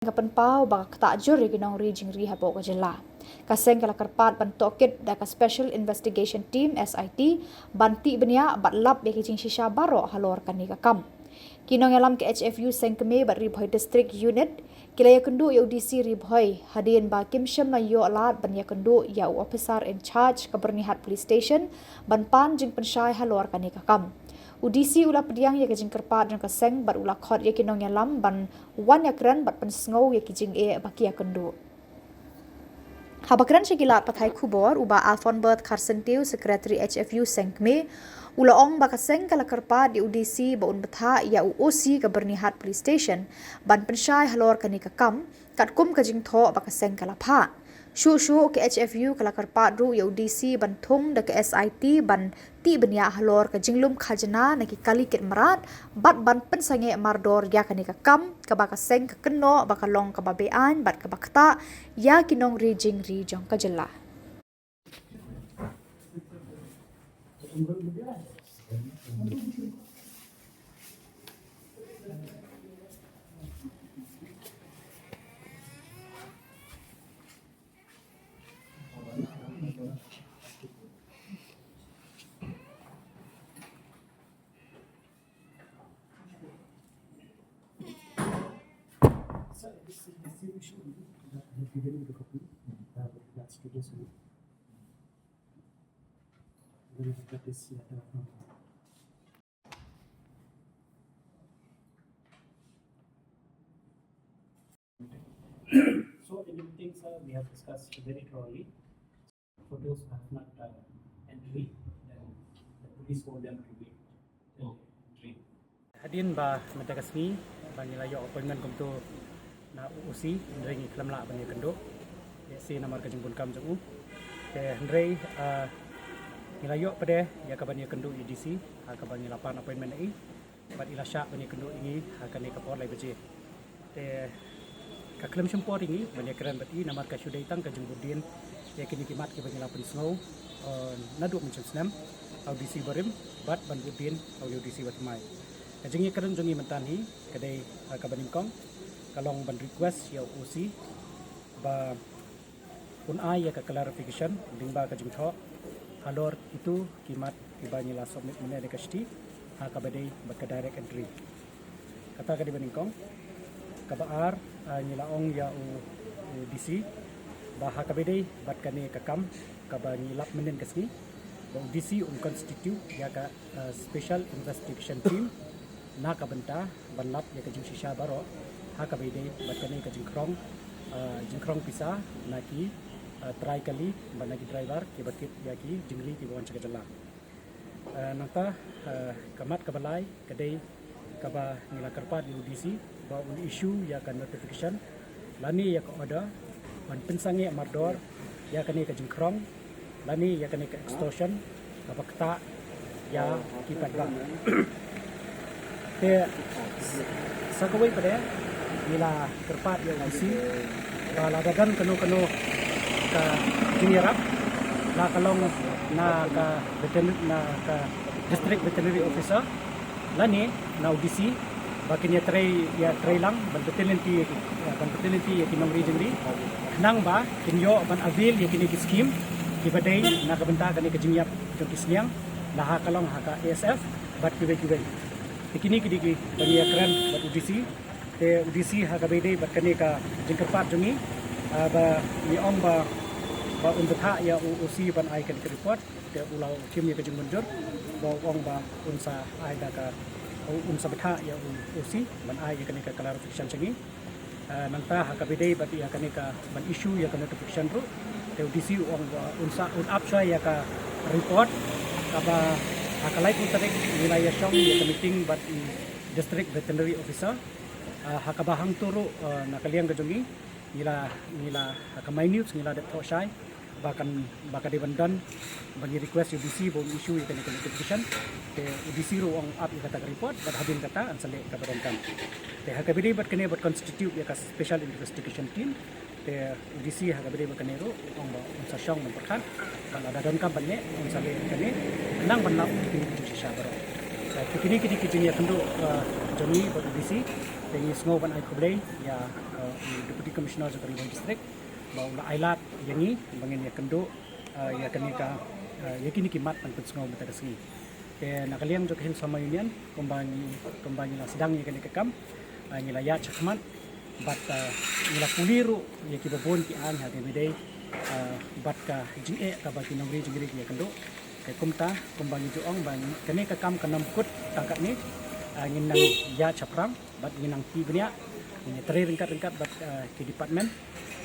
Kapan pau baka takjur ginong region rehab o kajela. Kaseng kala karpat ban tokit da ka Special Investigation Team SIT banti benia bat lap ya kijing shisha baro halor kani ka kam. Kinong alam ke HFU sengkeme bat ribhoi district unit kilaya kendu ya UDC ribhoi hadin ba Kim Sham na yo alat ban ya kendu ya officer in charge ka Bernihat Police Station ban pan jing pensyai halor kani ka kam. UDC ula pediang ya kijing kerpat dan kaseng bat ula khot ya kinong yalam ban wan ya kran bat pensngau ya kijing baki ya kendu. Habakran syakila pathai kubor uba Alfon Bert Carsentiu Secretary HFU Sengkme ula ong bakaseng kala kerpat di UDC baun betha ya UOC ka Bernihat Police Station ban pensyai halor kani ka kam kat kum kajing tho bakaseng kala pha. Shu ke HFU kala karpat ru ya UDC bantung da ke SIT ban ti benya halor ka jinglum khajana na ki kali kit marat bat ban pensange mardor ya kani ka kam ka baka seng ka keno baka long ka babean bat ka bakta ya kinong rijing rijong ka jela. So everything, sir, we have discussed very thoroughly. For those who have not entry, then the police hold them to wait till entry. Hadin ba matagasmi ba nilayo appointment kumto na UOC ndring iklamla ba ni kendo. Si namar kajimbun kam jung ke ndrei nilayo pade ya ka ba ni kendo UDC ha ka ba ni lapan appointment ai bat ilasya ba ni kendo ini ha ka ni kapor lai beje. Te kaklem syempor ini banyak keren beti namar ka syudai tang ka jungbudin ya kini kimat ke banyala pensngau nadu mencem senam audisi barim bat ban budin audisi batmai kajeng keren jongi mentanhi kadai ka baningkong kalong ban request ya UC ba pun ai ya ka clarification dingba ka jungtho halor itu kimat ibanyala submit mene de kasti ha ka badai bat ka direct entry kata ka di baningkong kabaar nilaong ya UDC baha kabedai bat kane kakam kaba nilap menen kasni ba UDC constitute ya ka special investigation team na kabenta banlap ya ka shisha baro ha kabedai bat kane ka jingkrong pisa naki try kali banagi driver ke bakit ya ki jingli ki bon chakajala nata kamat kabalai kadai kaba nila karpat di UDC ba un issue ya kan notification lani ya ka order ban pensange mardor ya kan ka jingkrong lani ya kan ka extortion kapakta ya kipat ba te sakawai pada nila karpat ya UDC ba ladagan kanu ka jinirap la kalong na ka veterinary na ka district veterinary officer lani na UDC bakin ya tray lang bantetilin ti ya kinong region ri nang ba kinyo ban avail ya kini scheme ibadai nakabenta kani kajingyap jong isniang laha kalong haka ASF bat kiwe tikini kidigi bani akran bat UDC te UDC haka bedai bat kani ka jingkerpat jongi ba ni ong ba unbetha ya UOC ban ai kan report te ulau tim ya kajing munjur ba ong ba unsa ai da ka unsa betha ya UOC ban ai ya kani ka clarification changi nangta hakabidai bati ya kani ka ban issue ya kan notification ru te UDC ong unsa un upsha ya ka report kaba hakalai utarik wilayah syong ya meeting bat district veterinary officer hakabahang turu nakaliang gajongi nila hakamay news nila det thosai bahkan di bandan bagi request UDC bon issue ya kani notification te UDC ru ong up ya kata report bat hadin kata ansale ka badankan te hakabidai bat kani bat constitute ya ka special investigation team te UDC hakabidai bat kani ru ong unsa syong memperkan ban ada dan kam banne unsale kani nang banlaw kini sisya baro kini kijing ya kendo Johnny berdisi dengan semua ban ai kublai ya Deputy Commissioner Jakarta District baula ailat yangi bangin ya kendo ya kanika ya kini kimat pan semua betagasi ke nakaliang jo kahin sama union kembali la sedang ya kanika kam ngila ya chakmat bat ngila puliru ya kibabon ki an hati bidai bat ka jinge ka bagi nomri jingri ya kendo ke kumta kembali joong bang kanika kam kanam kut tangkat ni nginang ya chaprang bat nginang ti bnia ini teri ringkat bat ke department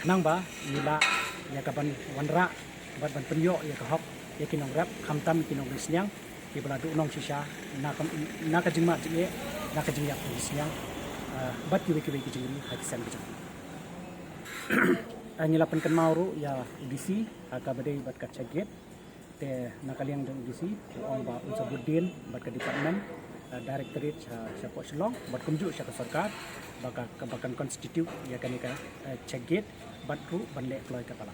nang ba nila ya kapan wanra bat ban penyo ya kahok ya kinong rap kamtam kinong risnyang ki baladu nong shisha na ka jingma jinge na ka jingya risnyang bat kiwe ki jingri hakisan bijak nila pen mauru ya DC ka badai bat ka chaget te nakaliang jong DC ong ba unsabuddin bat ka department Directorate sa Poslong bat kumju sa sarkar baka kabakan constitute ya kanika check gate bat ru bande ploy kapala